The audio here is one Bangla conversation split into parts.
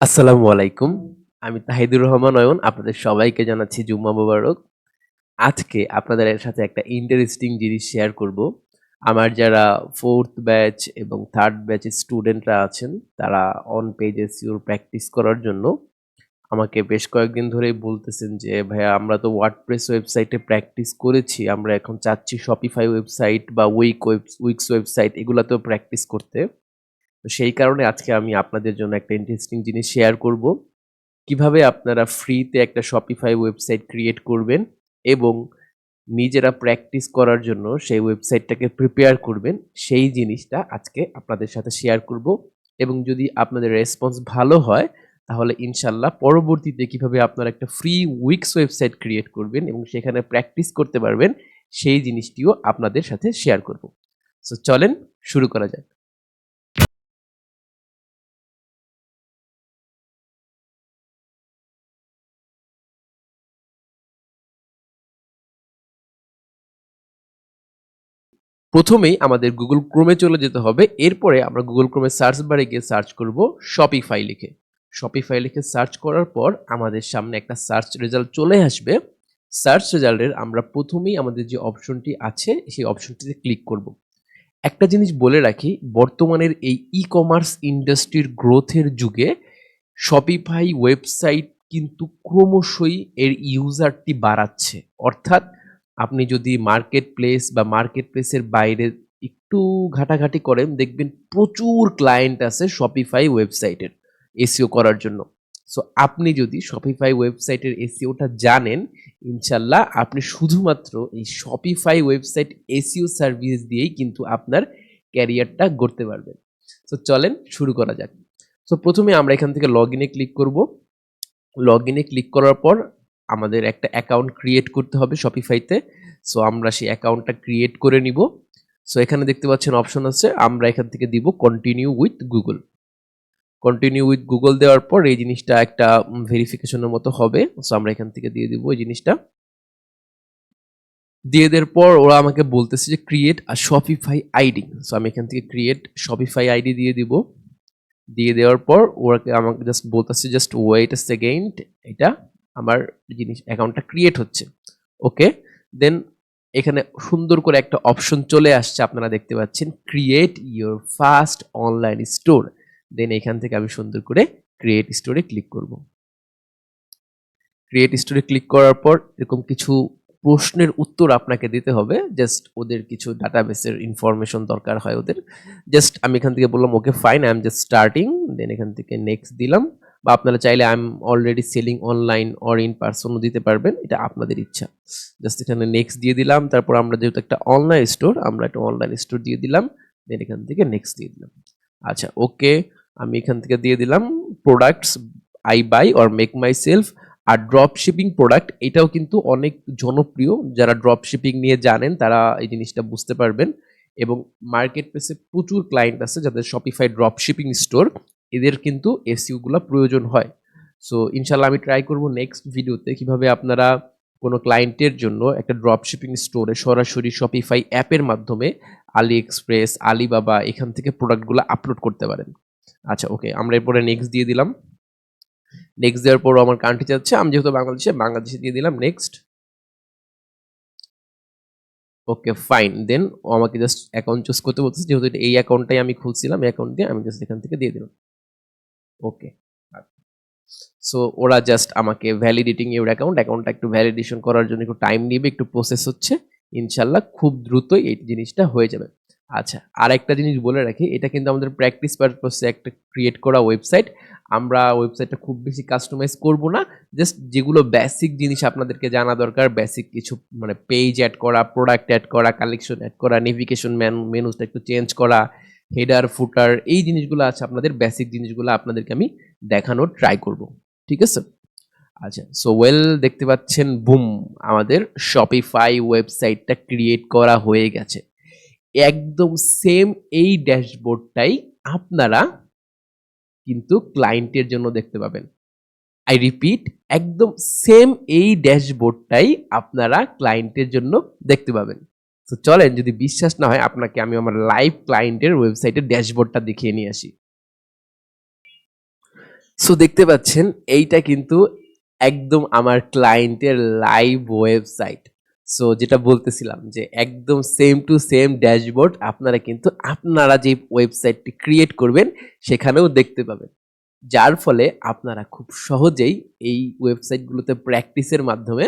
আসসালামু আলাইকুম। আমি তাহিদুর রহমান অয়ন। আপনাদের সবাইকে জানাচ্ছি জুম্মা মোবারক। আজকে আপনাদের সাথে একটা ইন্টারেস্টিং জিনিস শেয়ার করব। আমার যারা 4th ব্যাচ এবং 3rd ব্যাচের স্টুডেন্টরা আছেন, তারা অন পেজ এসইও প্র্যাকটিস করার জন্য আমাকে বেশ কয়েকদিন ধরেই বলতেছেন যে, "ভাইয়া আমরা তো ওয়ার্ডপ্রেস ওয়েবসাইটে প্র্যাকটিস করেছি। আমরা এখন চাচ্ছি শপিফাই ওয়েবসাইট বা উইক্স ওয়েবসাইট এগুলাতেও প্র্যাকটিস করতে।" তো সেই কারণে আজকে আমি আপনাদের জন্য একটা ইন্টারেস্টিং জিনিস শেয়ার করব। কিভাবে আপনারা ফ্রিতে একটা শপিফাই ওয়েবসাইট ক্রিয়েট করবেন এবং নিজেরা প্র্যাকটিস করার জন্য সেই ওয়েবসাইটটাকে প্রিপেয়ার করবেন, সেই জিনিসটা আজকে আপনাদের সাথে শেয়ার করব। এবং যদি আপনাদের রেসপন্স ভালো হয়, তাহলে ইনশাল্লাহ পরবর্তীতে কিভাবে আপনারা একটা ফ্রি উইক্স ওয়েবসাইট ক্রিয়েট করবেন এবং সেখানে প্র্যাকটিস করতে পারবেন, সেই জিনিসটিও আপনাদের সাথে শেয়ার করব। সো চলেন শুরু করা যাক। প্রথমেই আমাদের গুগল ক্রোমে চলে যেতে হবে। এরপরে আমরা গুগল ক্রোমে সার্চ বারে গিয়ে সার্চ করব শপিফাই লিখে। শপিফাই লিখে সার্চ করার পর আমাদের সামনে একটা সার্চ রেজাল্ট চলে আসবে। সার্চ রেজাল্টের আমরা প্রথমেই আমাদের যে অপশনটি আছে সেই অপশনটিতে ক্লিক করব। একটা জিনিস বলে রাখি, বর্তমানের এই ই-কমার্স ইন্ডাস্ট্রির গ্রোথের যুগে শপিফাই ওয়েবসাইট কিন্তু ক্রমশই এর ইউজারটি বাড়াচ্ছে। অর্থাৎ আপনি যদি মার্কেট প্লেস বা মার্কেট প্লেসের বাইরে একটু ঘাটাঘাটি করেন, দেখবেন প্রচুর ক্লায়েন্ট আছে শপিফাই ওয়েবসাইটের এসইও করার জন্য। সো আপনি যদি শপিফাই ওয়েবসাইটের এসইওটা জানেন, ইনশাল্লাহ আপনি শুধুমাত্র এই শপিফাই ওয়েবসাইট এসইও সার্ভিস দিয়েই কিন্তু আপনার ক্যারিয়ারটা গড়তে পারবেন। সো চলেন শুরু করা যাক। সো প্রথমে আমরা এখান থেকে লগ ইনে ক্লিক করব। লগ ইনে ক্লিক করার পর আমাদের একটা অ্যাকাউন্ট ক্রিয়েট করতে হবে শপিফাইতে। সো আমরা সেই অ্যাকাউন্টটা ক্রিয়েট করে নিব। সো এখানে দেখতে পাচ্ছেন অপশন আছে, আমরা এখান থেকে দিব continue with Google. Continue with Google দেওয়ার পর এই জিনিসটা একটা ভেরিফিকেশনের মতো হবে। সো আমরা এখান থেকে দিয়ে দিব এই জিনিসটা। দিয়ে দেওয়ার পর ওরা আমাকে বলতেছে যে create a Shopify ID. So আমি এখান থেকে ক্রিয়েট শপিফাই আইডি দিয়ে দিব। দিয়ে দেওয়ার পর ওরাকে আমাকে জাস্ট বলতেছে জাস্ট ওয়েট আ সেকেন্ড, এটা আমার জিনিস অ্যাকাউন্টটা ক্রিয়েট হচ্ছে। ওকে, দেন এখানে সুন্দর করে একটা অপশন চলে আসছে, আপনারা দেখতে পাচ্ছেন create your first online store. Then এখান থেকে আমি সুন্দর করে ক্রিয়েট স্টোরে ক্লিক করব। ক্রিয়েট স্টোরে ক্লিক করার পর এরকম কিছু প্রশ্নের উত্তর আপনাকে দিতে হবে। জাস্ট ওদের কিছু ডাটাবেসের ইনফরমেশন দরকার হয় ওদের। জাস্ট আমি এখান থেকে বললাম okay fine, I am just starting. Then এখান থেকে নেক্সট দিলাম। বা আপনারা চাইলে I am already selling online or in পার্সনও দিতে পারবেন, এটা আপনাদের ইচ্ছা। জাস্ট এখানে নেক্সট দিয়ে দিলাম। তারপর আমরা যেহেতু একটা অনলাইন স্টোর, আমরা একটা অনলাইন স্টোর দিয়ে দিলাম। দেন এখান থেকে নেক্সট দিয়ে দিলাম। আচ্ছা ওকে, আমি এখান থেকে দিয়ে দিলাম products I buy or make myself. আর ড্রপ শিপিং প্রোডাক্ট, এটাও কিন্তু অনেক জনপ্রিয়। যারা ড্রপ শিপিং নিয়ে জানেন তারা এই জিনিসটা বুঝতে পারবেন। এবং মার্কেট প্লেসে প্রচুর ক্লায়েন্ট আছে যাদের শপিফাই ড্রপ শিপিং স্টোর, এদের কিন্তু এসইও গুলা প্রয়োজন হয়। সো ইনশাল্লাহ আমি ট্রাই করব নেক্সট ভিডিওতে কিভাবে আপনারা কোনো ক্লায়েন্টের জন্য একটা ড্রপ শিপিং স্টোরে সরাসরি শপিফাই অ্যাপের মাধ্যমে আলি এক্সপ্রেস, আলিবাবা এখান থেকে প্রোডাক্টগুলো আপলোড করতে পারেন। আচ্ছা ওকে, আমরা এরপরে নেক্সট দিয়ে দিলাম। নেক্সট দেওয়ার পরও আমার কান্ট্রি চাচ্ছে, আমি যেহেতু বাংলাদেশে দিয়ে দিলাম নেক্সট। ওকে ফাইন, দেন ও আমাকে জাস্ট অ্যাকাউন্ট চুজ করতে বলতেছে, যেহেতু এই অ্যাকাউন্টটাই আমি খুলছিলাম, এই অ্যাকাউন্ট দিয়ে আমি জাস্ট এখান থেকে দিয়ে দিলাম। ওকে, সো ওরা জাস্ট আমাকে ভ্যালিডেটিং ইউর অ্যাকাউন্টটা একটু ভ্যালিডেশন করার জন্য একটু টাইম নিবে, একটু প্রসেস হচ্ছে। ইনশাল্লাহ খুব দ্রুতই এই জিনিসটা হয়ে যাবে। আচ্ছা, আর একটা জিনিস বলে রাখি, এটা কিন্তু আমাদের প্র্যাকটিস পারপাসে একটা ক্রিয়েট করা ওয়েবসাইট। আমরা ওয়েবসাইটটা খুব বেশি কাস্টমাইজ করব না। জাস্ট যেগুলো বেসিক জিনিস আপনাদেরকে জানা দরকার, বেসিক কিছু মানে পেজ অ্যাড করা, প্রোডাক্ট অ্যাড করা, কালেকশন অ্যাড করা, নেভিগেশন মেনুটা একটু চেঞ্জ করা, হেডার ফুটার, এই জিনিসগুলো আছে আপনাদের বেসিক জিনিসগুলো আপনাদেরকে আমি দেখানোর ট্রাই করব। ঠিক আছে? আচ্ছা, সো ওয়েল দেখতে পাচ্ছেন বুম, আমাদের শপিফাই ওয়েবসাইটটা ক্রিয়েট করা হয়ে গেছে। একদম সেম এই ড্যাশবোর্ডটাই আপনারা কিন্তু ক্লায়েন্টের জন্য দেখতে পাবেন। আই রিপিট, একদম সেম এই ড্যাশবোর্ডটাই আপনারা ক্লায়েন্টের জন্য দেখতে পাবেন। তো চলেন, যদি বিশ্বাস না হয় আপনাকে আমি আমার লাইভ ক্লায়েন্টের ওয়েবসাইটের ড্যাশবোর্ডটা দেখিয়ে নিয়ে আসি। সো দেখতে পাচ্ছেন এইটা কিন্তু একদম আমার ক্লায়েন্টের লাইভ ওয়েবসাইট। সো যেটা বলতেছিলাম যে একদম সেম টু সেম ড্যাশবোর্ড আপনারা কিন্তু আপনারা যে ওয়েবসাইটটি ক্রিয়েট করবেন সেখানেও দেখতে পাবেন। যার ফলে আপনারা খুব সহজেই এই ওয়েবসাইটগুলোতে প্র্যাকটিসের মাধ্যমে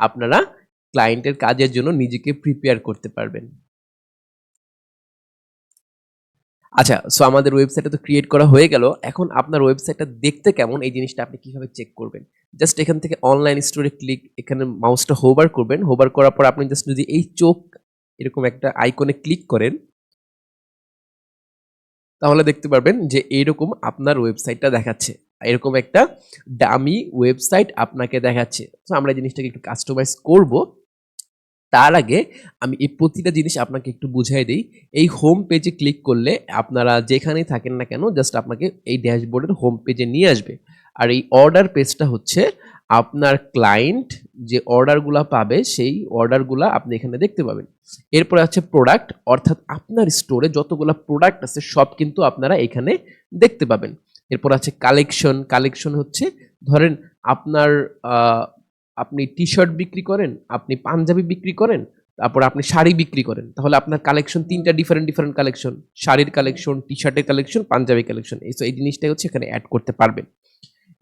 আপনারা ক্লায়েন্টের কাজের জন্য নিজেকে প্রিপেয়ার করতে পারবেন। আচ্ছা, সো আমাদের ওয়েবসাইটটা তো ক্রিয়েট করা হয়ে গেল। এখন আপনার ওয়েবসাইটটা দেখতে কেমন এই জিনিসটা আপনি কিভাবে চেক করবেন? জাস্ট এখান থেকে অনলাইন স্টোরে এখানে মাউসটা হোভার করবেন। হোভার করার পর আপনি জাস্ট যদি এই চোখ এরকম একটা আইকনে ক্লিক করেন, তাহলে দেখতে পারবেন যে এইরকম আপনার ওয়েবসাইটটা দেখাচ্ছে। এরকম একটা ডামি ওয়েবসাইট আপনাকে দেখাচ্ছে। সো আমরা এই জিনিসটাকে একটু কাস্টমাইজ করব। তার আগে আমি এই প্রতিটা জিনিস আপনাকে একটু বুঝাই দেই। এই হোম পেজে ক্লিক করলে আপনারা যেখানেই থাকেন না কেন জাস্ট আপনাকে এই ড্যাশবোর্ডের হোম পেজে নিয়ে আসবে। আর এই অর্ডার পেজটা হচ্ছে আপনার ক্লায়েন্ট যে অর্ডারগুলা পাবে সেই অর্ডারগুলা আপনি এখানে দেখতে পাবেন। এরপরে আছে প্রোডাক্ট, অর্থাৎ আপনার স্টোরে যতগুলা প্রোডাক্ট আছে সব কিন্তু আপনারা এখানে দেখতে পাবেন। এরপর আছে কালেকশন। কালেকশন হচ্ছে ধরেন আপনার আপনি টি-শার্ট বিক্রি করেন, আপনি পাঞ্জাবি বিক্রি করেন, তারপর আপনি শাড়ি বিক্রি করেন। তাহলে আপনার কালেকশন ৩ টা ডিফারেন্ট কালেকশন। শাড়ির কালেকশন, টি-শার্টের কালেকশন, পাঞ্জাবি কালেকশন। এই জিনিসটাই হচ্ছে এখানে এড করতে পারবেন।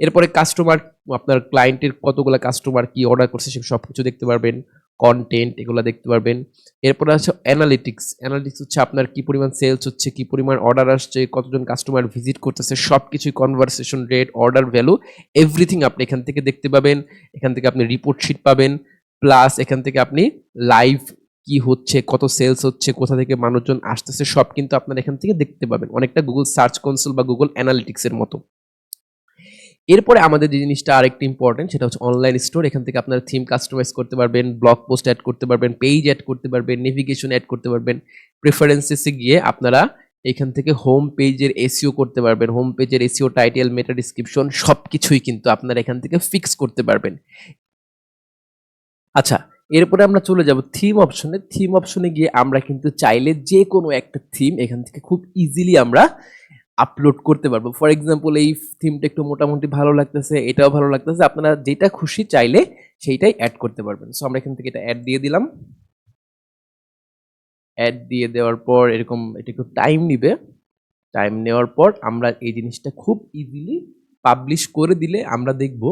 এরপরে কাস্টমার, আপনার ক্লায়েন্টের কতগুলা কাস্টমার কি অর্ডার করছে সে সবকিছু দেখতে পারবেন। কনটেন্ট এগুলা দেখতে পারবেন। এরপরে আছে অ্যানালিটিক্স। অ্যানালিটিক্স হচ্ছে আপনার কি পরিমাণ সেলস হচ্ছে, কি পরিমাণ অর্ডার আসছে, কতজন কাস্টমার ভিজিট করতেছে সবকিছুই, conversation rate, order value, everything আপনি এখান থেকে দেখতে পাবেন। এখান থেকে আপনি রিপোর্ট শিট পাবেন। প্লাস এখান থেকে আপনি লাইভ কি হচ্ছে, কত সেলস হচ্ছে, কোথা থেকে মানুষজন আসতেছে সব কিন্তু আপনার এখান থেকে দেখতে পাবেন। অনেকটা গুগল সার্চ কনসোল বা গুগল অ্যানালিটিক্স এর মতো। এরপরে আমাদের যে জিনিসটা আরেকটা ইম্পর্টেন্ট সেটা হচ্ছে অনলাইন স্টোর। এখান থেকে আপনারা থিম কাস্টমাইজ করতে পারবেন, ব্লগ পোস্ট অ্যাড করতে পারবেন, পেজ অ্যাড করতে পারবেন, নেভিগেশন অ্যাড করতে পারবেন। প্রেফারেন্সেসে গিয়ে আপনারা এখান থেকে হোম পেজের এসইও করতে পারবেন। হোম পেজের এসইও, টাইটেল, মেটা ডেসক্রিপশন সবকিছুই কিন্তু আপনারা এখান থেকে ফিক্স করতে পারবেন। আচ্ছা, এরপরে আমরা চলে যাব থিম অপশনে। থিম অপশনে গিয়ে আমরা কিন্তু চাইলে যে কোনো একটা থিম এখান থেকে খুব ইজিলি আমরা আপলোড করতে পারবো। ফর এক্সাম্পল এই থিমটা একটু মোটামুটি ভালো লাগতেছে, এটাও ভালো লাগতেছে, আপনারা যেটা খুশি চাইলে সেইটাই অ্যাড করতে পারবেন। সো আমরা এখান থেকে এটা অ্যাড দিয়ে দিলাম। অ্যাড দিয়ে দেওয়ার পর এরকম এটা একটু টাইম নিবে। টাইম নেওয়ার পর আমরা এই জিনিসটা খুব ইজিলি পাবলিশ করে দিলে আমরা দেখব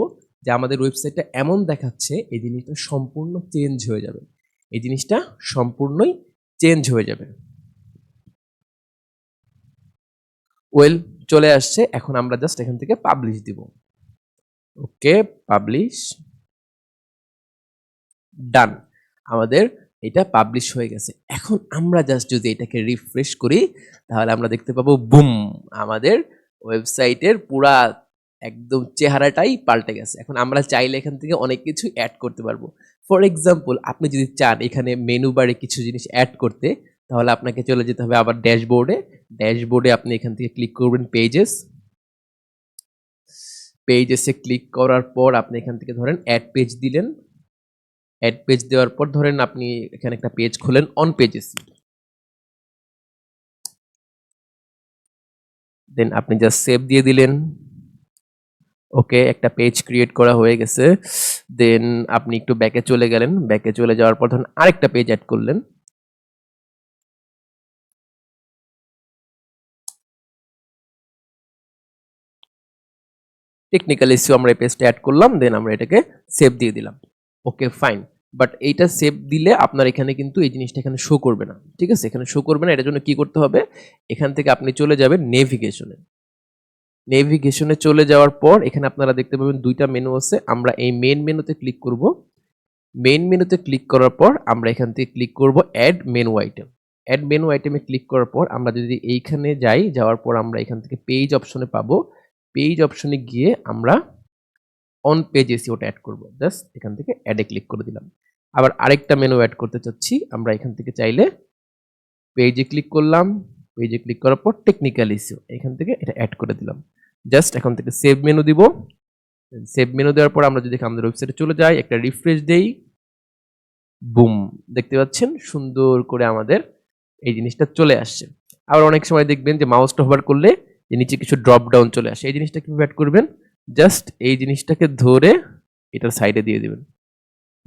যে আমাদের ওয়েবসাইটটা এমন দেখাচ্ছে এই জিনিসটা সম্পূর্ণ চেঞ্জ হয়ে যাবে। এই জিনিসটা সম্পূর্ণই চেঞ্জ হয়ে যাবে। ওয়েল, চলে আসছে। এখন আমরা জাস্ট এখান থেকে পাবলিশ দিব। ওকে, পাবলিশ, ডান। আমাদের এটা পাবলিশ হয়ে গেছে। এখন আমরা জাস্ট যদি এটাকে রিফ্রেশ করি তাহলে আমরা দেখতে পাবো বুম, আমাদের ওয়েবসাইটের পুরা একদম চেহারাটাই পাল্টে গেছে। এখন আমরা চাইলে এখান থেকে অনেক কিছু অ্যাড করতে পারবো। ফর এক্সাম্পল আপনি যদি চান এখানে মেনু বারে কিছু জিনিস অ্যাড করতে, তাহলে আপনাকে চলে যেতে হবে আবার ড্যাশবোর্ডে। ড্যাশবোর্ডে আপনি এখান থেকে ক্লিক করবেন পেজেস। পেজেসে ক্লিক করার পর আপনি এখান থেকে ধরেন অ্যাড পেজ দিলেন। অ্যাড পেজ দেওয়ার পর ধরেন আপনি এখানে একটা পেজ খোলেন অন পেজেস। দেন আপনি জাস্ট সেভ দিয়ে দিলেন। ওকে, একটা পেজ ক্রিয়েট করা হয়ে গেছে। দেন আপনি একটু ব্যাকে চলে গেলেন। ব্যাকে চলে যাওয়ার পর ধরেন আরেকটা পেজ অ্যাড করলেন। টেকনিক্যাল এসইও আমরা এই পেজটা অ্যাড করলাম। দেন আমরা এটাকে সেভ দিয়ে দিলাম। ওকে, ফাইন। বাট এইটা সেভ দিলে আপনার এখানে কিন্তু এই জিনিসটা এখানে শো করবে না। ঠিক আছে, এখানে শো করবে না। এটার জন্য কি করতে হবে, এখান থেকে আপনি চলে যাবেন নেভিগেশনে। নেভিগেশনে চলে যাওয়ার পর এখানে আপনারা দেখতে পাবেন দুইটা মেনু আছে। আমরা এই মেইন মেনুতে ক্লিক করব। মেইন মেনুতে ক্লিক করার পর আমরা এখান থেকে ক্লিক করব add menu item. Add menu আইটেমে ক্লিক করার পর আমরা যদি এইখানে যাই, যাওয়ার পর আমরা এখান থেকে পেজ অপশনে পাবো। পেজ অপশনে গিয়ে আমরা অন পেজ এসইওটা অ্যাড করব। জাস্ট এখান থেকে অ্যাডে ক্লিক করে দিলাম। আবার আরেকটা মেনু অ্যাড করতে চাচ্ছি, আমরা এখান থেকে চাইলে পেজে ক্লিক করলাম। পেজে ক্লিক করার পর টেকনিক্যাল এসইও, এখান থেকে এটা অ্যাড করে দিলাম। জাস্ট এখন থেকে সেভ মেনু দিব। সেভ মেনু দেওয়ার পর আমরা যদি আমাদের ওয়েবসাইটে চলে যাই, একটা রিফ্রেশ দেই, বুম, দেখতে পাচ্ছেন সুন্দর করে আমাদের এই জিনিসটা চলে আসছে। আবার অনেক সময় দেখবেন যে মাউসটা হোভার করলে যে নিচে কিছু ড্রপ ডাউন চলে আসে। এই জিনিসটা কিভাবে অ্যাড করবেন, জাস্ট এই জিনিসটাকে ধরে এটার সাইডে দিয়ে দিবেন,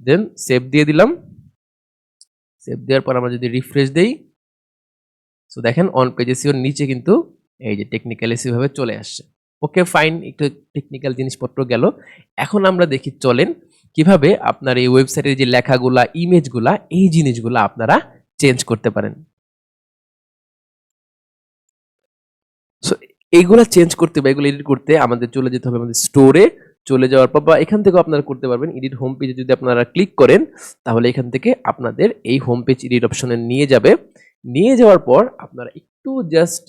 দেন সেভ দিয়ে দিলাম। সেভ দেওয়ার পর আমরা যদি রিফ্রেশ দেই, সো দেখেন অন পেজ এসইওর নিচে কিন্তু এই যে টেকনিক্যাল এসইও ভাবে চলে আসছে। ওকে ফাইন, একটু টেকনিক্যাল জিনিসপত্র গেল। এখন আমরা দেখি চলেন কিভাবে আপনার এই ওয়েবসাইটের যে লেখাগুলা, ইমেজগুলা, এই জিনিসগুলা আপনারা চেঞ্জ করতে পারেন। সো এইগুলা চেঞ্জ করতে বা এগুলো এডিট করতে আমাদের চলে যেতে হবে আমাদের স্টোরে। চলে যাওয়ার পর বা এখান থেকেও আপনারা করতে পারবেন। এডিট হোম পেজে যদি আপনারা ক্লিক করেন, তাহলে এখান থেকে আপনাদের এই হোম পেজ এডিট অপশনে নিয়ে যাবে। নিয়ে যাওয়ার পর আপনারা একটু জাস্ট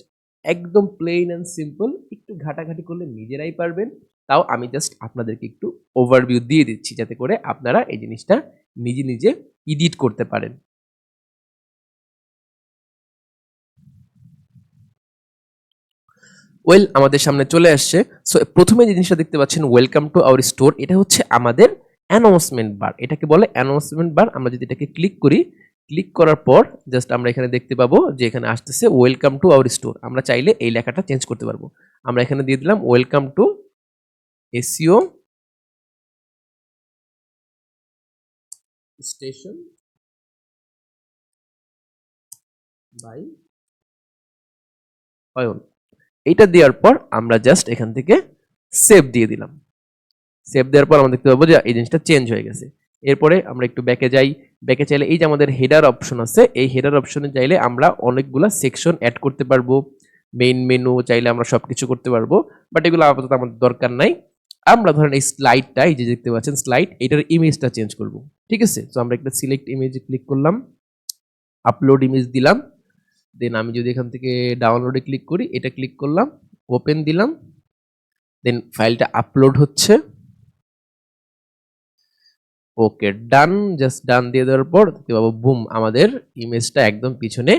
একদম প্লেন অ্যান্ড সিম্পল একটু ঘাটাঘাটি করলে নিজেরাই পারবেন। তাও আমি জাস্ট আপনাদেরকে একটু ওভারভিউ দিয়ে দিচ্ছি, যাতে করে আপনারা এই জিনিসটা নিজে নিজে এডিট করতে পারেন। ওয়েল, আমাদের সামনে চলে আসছে। সো প্রথমে যে জিনিসটা দেখতে পাচ্ছেন, ওয়েলকাম টু আওয়ার স্টোর, এটা হচ্ছে আমাদের অ্যানাউন্সমেন্ট বার। এটাকে বলে অ্যানাউন্সমেন্ট বার। আমরা যদি এটাকে ক্লিক করি, ক্লিক করার পর জাস্ট আমরা এখানে দেখতে পাবো যে এখানে আসতেছে ওয়েলকাম টু আওয়ার স্টোর। আমরা চাইলে এই লেখাটা চেঞ্জ করতে পারবো। আমরা এখানে দিয়ে দিলাম welcome to SEO station by Ayan. এইটা দেওয়ার পর আমরা জাস্ট এখান থেকে সেভ দিয়ে দিলাম। সেভ দেওয়ার পর আমরা দেখতে পাবো যে এই জিনিসটা চেঞ্জ হয়ে গেছে। এরপরে আমরা একটু ব্যাকে যাই। ব্যাকে চাইলে এই যে আমাদের হেডার অপশন আছে, এই হেডার অপশনে চাইলে আমরা অনেকগুলা সেকশন অ্যাড করতে পারবো। মেইন মেনু চাইলে আমরা সবকিছু করতে পারবো, বাট এগুলো আপাতত আমাদের দরকার নাই। আমরা ধরেন এই স্লাইডটা, এই যে দেখতে পাচ্ছেন স্লাইড, এটার ইমেজটা চেঞ্জ করব। ঠিক আছে, তো আমরা একটা সিলেক্ট ইমেজে ক্লিক করলাম, আপলোড ইমেজ দিলাম। দেন আমি যদি এখান থেকে ডাউনলোডে ক্লিক করি, এটা ক্লিক করলাম, ওপেন দিলাম, দেন ফাইলটা আপলোড হচ্ছে। ওকে ডান, জাস্ট ডান দিয়ে দেওয়ার পর দেখতে পাবো বুম, আমাদের ইমেজটা একদম পিছনে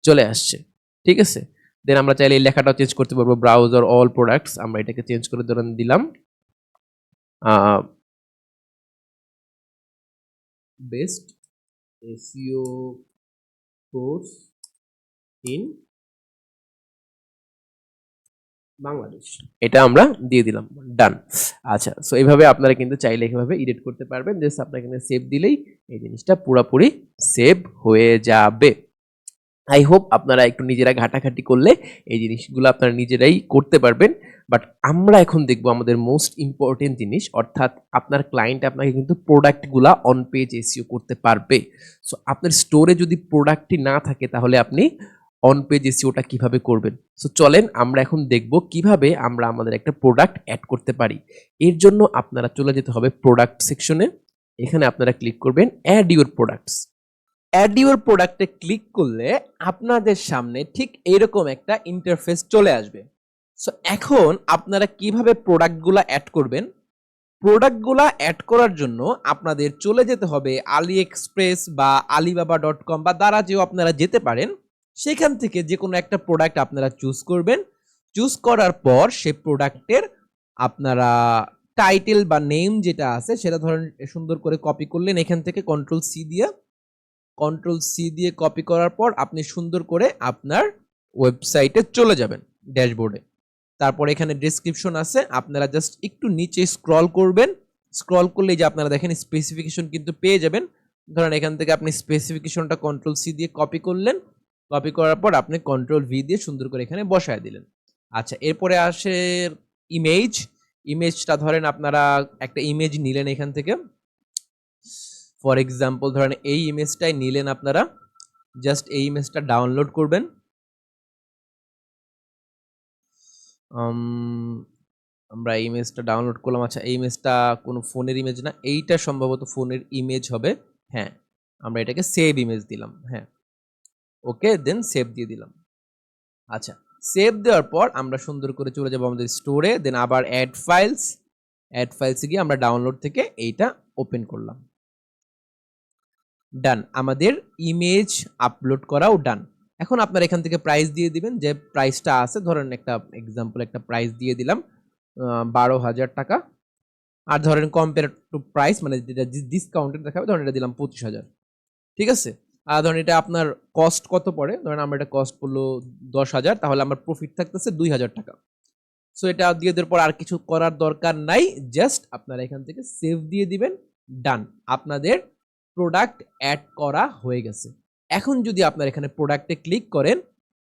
চলে আসছে। ঠিক আছে, দেন আমরা চাইলে এই লেখাটা চেঞ্জ করতে পারবো, ব্রাউজার অল প্রোডাক্টস। আমরা এটাকে চেঞ্জ করে ধরেন দিলাম best SEO course in Bangladesh, এটা আমরা দিয়ে দিলাম, ডান। আচ্ছা, সো এইভাবে আপনারা কিন্তু চাইলে এইভাবে এডিট করতে পারবেন। জাস্ট আপনারা এখানে সেভ দিলেই এই জিনিসটা পুরোপুরি সেভ হয়ে যাবে। আই হোপ আপনারা একটু নিজেরা ঘাটাঘাটি করলে এই জিনিসগুলো আপনারা নিজেরাই করতে পারবেন। বাট আমরা এখন দেখবো আমাদের মোস্ট ইম্পর্টেন্ট জিনিস, অর্থাৎ আপনার ক্লায়েন্ট আপনাকে কিন্তু প্রোডাক্টগুলা অন পেজ এসইও করতে পারবে। সো আপনার স্টোরে যদি প্রোডাক্টই না থাকে, তাহলে আপনি অন পেজ এসইওটা কিভাবে করবেন। সো চলেন আমরা এখন দেখব কিভাবে আমরা আমাদের একটা প্রোডাক্ট অ্যাড করতে পারি। এর জন্য আপনারা চলে যেতে হবে প্রোডাক্ট সেকশনে। এখানে আপনারা ক্লিক করবেন add your products. Add your প্রোডাক্টে ক্লিক করলে আপনাদের সামনে ঠিক এইরকম একটা ইন্টারফেস চলে আসবে। সো এখন আপনারা কিভাবে প্রোডাক্টগুলো অ্যাড করবেন। প্রোডাক্টগুলো অ্যাড করার জন্য আপনাদের চলে যেতে হবে আলি এক্সপ্রেস বা alibaba.com বা দারাজেও আপনারা যেতে পারেন। সেখান থেকে যে কোনো একটা প্রোডাক্ট আপনারা চুজ করবেন। চুজ করার পর সেই প্রোডাক্টের আপনারা টাইটেল বা নেম যেটা আছে সেটা ধরেন সুন্দর করে কপি করলেন। এখান থেকে কন্ট্রোল সি দিয়ে কপি করার পর আপনি সুন্দর করে আপনার ওয়েবসাইটে চলে যাবেন, ড্যাশবোর্ডে। তারপর এখানে ডেসক্রিপশন আছে, আপনারা জাস্ট একটু নিচে স্ক্রল করবেন। স্ক্রল করলে যে আপনারা দেখেন স্পেসিফিকেশন কিন্তু পেয়ে যাবেন। ধরেন এখান থেকে আপনি স্পেসিফিকেশনটা কন্ট্রোল সি দিয়ে কপি করলেন। কপি করার পর আপনি কন্ট্রোল ভি দিয়ে সুন্দর করে এখানে বসায় দিলেন। আচ্ছা, এরপরে আসে ইমেজ। ইমেজটা ধরেন আপনারা একটা ইমেজ নিলেন এখান থেকে। ফর এক্সাম্পল ধরেন এই ইমেজটাই নিলেন আপনারা। জাস্ট এই ইমেজটা ডাউনলোড করবেন। আমরা এই ইমেজটা ডাউনলোড করলাম। আচ্ছা, এই ইমেজটা কোনো ফোনের ইমেজ না, এইটা সম্ভবত ফোনের ইমেজ হবে। হ্যাঁ, আমরা এটাকে সেভ ইমেজ দিলাম। হ্যাঁ, ওকে, দেন সেভ দিয়ে দিলাম। আচ্ছা, সেভ দেওয়ার পর আমরা সুন্দর করে চলে যাব আমাদের স্টোরে। দেন আবার অ্যাড ফাইলসে গিয়ে আমরা ডাউনলোড থেকে এইটা ওপেন করলাম। ডান, আমাদের ইমেজ আপলোড করাও ডান। এখন আপনারা এখান থেকে প্রাইস দিয়ে দিবেন, যে প্রাইসটা আছে ধরেন একটা এক্সাম্পল একটা প্রাইস দিয়ে দিলাম 12,000 টাকা। আর ধরেন কম্পেয়ার টু প্রাইস মানে যেটা ডিসকাউন্টেড দেখাবে, ধরেন এটা দিলাম 25,000। ঠিক আছে, ধরেন এটা আপনার কস্ট কত পড়ে, ধরেন আমরা এটা কস্ট পড়লো 10,000, তাহলে আমার প্রফিট থাকতেছে 2,000 টাকা। সো এটা দিয়ে দেওয়ার পর আর কিছু করার দরকার নাই, জাস্ট আপনারা এখান থেকে সেভ দিয়ে দিবেন, ডান, আপনাদের প্রোডাক্ট অ্যাড করা হয়ে গেছে। এখন যদি আপনারা এখানে প্রোডাক্টে ক্লিক করেন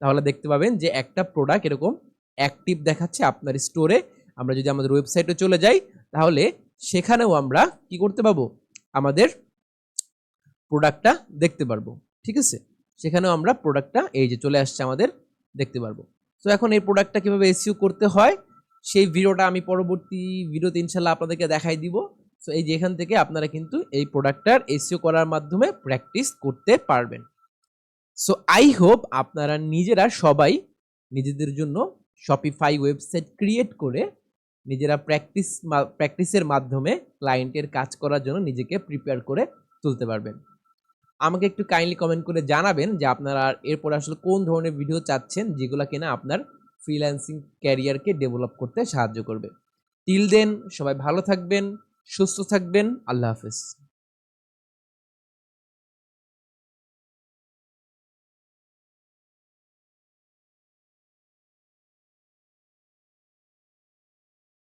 তাহলে দেখতে পাবেন যে একটা প্রোডাক্ট এরকম অ্যাক্টিভ দেখাচ্ছে আপনার স্টোরে। আমরা যদি আমাদের ওয়েবসাইটে চলে যাই তাহলে সেখানেও আমরা কি করতে পারবো, আমাদের প্রোডাক্টটা দেখতে পারবো, ঠিক আছে। সেখানেও আমরা প্রোডাক্টটা এই যে চলে আসছে আমাদের, দেখতে পারবো। তো এখন এই প্রোডাক্টটা কিভাবে এসইও করতে হয় সেই ভিডিওটা আমি পরবর্তী ভিডিওতে ইনশাল্লাহ আপনাদেরকে দেখাই দিব। সো এই যে এখান থেকে আপনারা কিন্তু এই প্রোডাক্টটার এসইও করার মাধ্যমে প্র্যাকটিস করতে পারবেন। সো আই হোপ আপনারা নিজেরা সবাই নিজেদের জন্য শপিফাই ওয়েবসাইট ক্রিয়েট করে নিজেরা প্র্যাকটিসের মাধ্যমে ক্লায়েন্টের কাজ করার জন্য নিজেকে প্রিপেয়ার করে তুলতে পারবেন। আমাকে একটু কাইন্ডলি কমেন্ট করে জানাবেন যে আপনারা এরপর আসলে কোন ধরনের ভিডিও চাচ্ছেন যেগুলো কিনা আপনার ফ্রিল্যান্সিং ক্যারিয়ারকে ডেভেলপ করতে সাহায্য করবে। টিল দেন সবাই ভালো থাকবেন, সুস্থ থাকবেন, আল্লাহ হাফেজ।